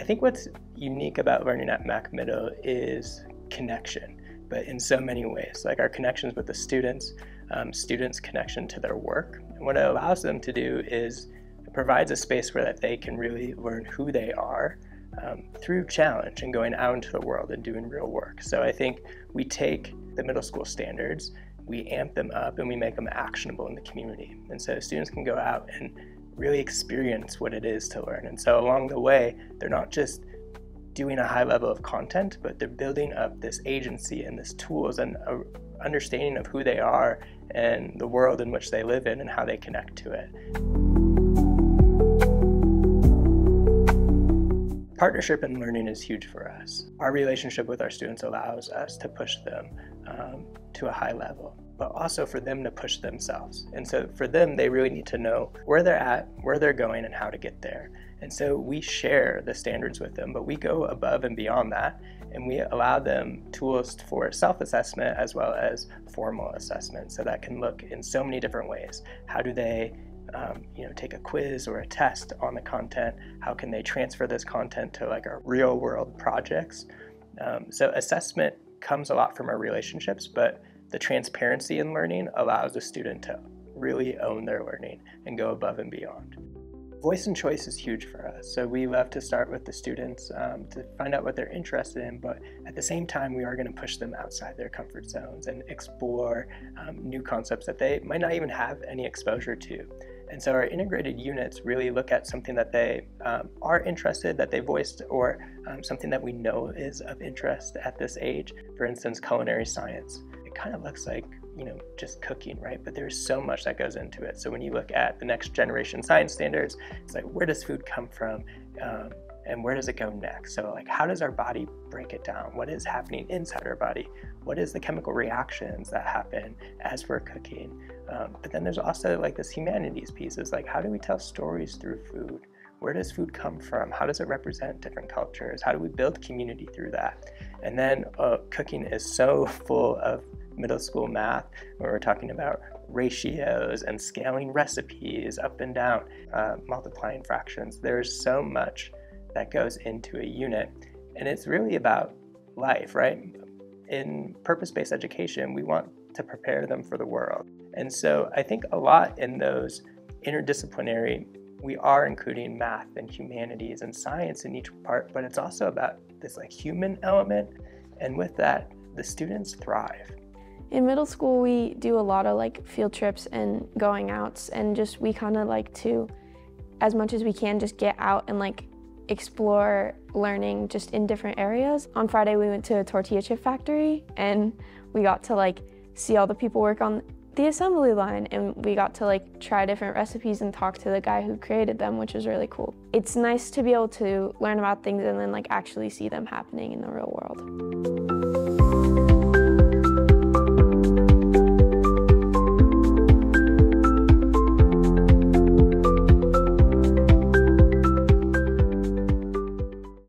I think what's unique about learning at Mac Middle is connection, but in so many ways, like our connections with the students, students' connection to their work. And what it allows them to do is it provides a space where that they can really learn who they are through challenge and going out into the world and doing real work. So I think we take the middle school standards, we amp them up, and we make them actionable in the community. And so students can go out and really experience what it is to learn. And so along the way, they're not just doing a high level of content, but they're building up this agency and this tools and a understanding of who they are and the world in which they live in and how they connect to it. Partnership in learning is huge for us. Our relationship with our students allows us to push them to a high level, but also for them to push themselves. And so for them, they really need to know where they're at, where they're going, and how to get there. And so we share the standards with them, but we go above and beyond that, and we allow them tools for self-assessment as well as formal assessment. So that can look in so many different ways. How do they take a quiz or a test on the content? How can they transfer this content to like our real world projects? So assessment comes a lot from our relationships, but the transparency in learning allows a student to really own their learning and go above and beyond. Voice and choice is huge for us. So we love to start with the students to find out what they're interested in, but at the same time, we are going to push them outside their comfort zones and explore new concepts that they might not even have any exposure to. And so our integrated units really look at something that they are interested, that they voiced, or something that we know is of interest at this age. For instance, culinary science. It kind of looks like just cooking, right? But there's so much that goes into it. So when you look at the next generation science standards, it's like, where does food come from? And where does it go next? So like, how does our body break it down? What is happening inside our body? What is the chemical reactions that happen as we're cooking? But then there's also like this humanities piece, is like, how do we tell stories through food? Where does food come from? How does it represent different cultures? How do we build community through that? And then cooking is so full of middle school math, where we're talking about ratios and scaling recipes up and down, multiplying fractions. There's so much that goes into a unit, and it's really about life, right? In purpose-based education, we want to prepare them for the world. And so I think a lot in those interdisciplinary, we are including math and humanities and science in each part, but it's also about this like human element, and with that, the students thrive. In middle school, we do a lot of like field trips and going outs, and just we kind of like to, as much as we can, just get out and like explore learning just in different areas. On Friday, we went to a tortilla chip factory, and we got to like see all the people work on the assembly line, and we got to like try different recipes and talk to the guy who created them, which was really cool. It's nice to be able to learn about things and then like actually see them happening in the real world.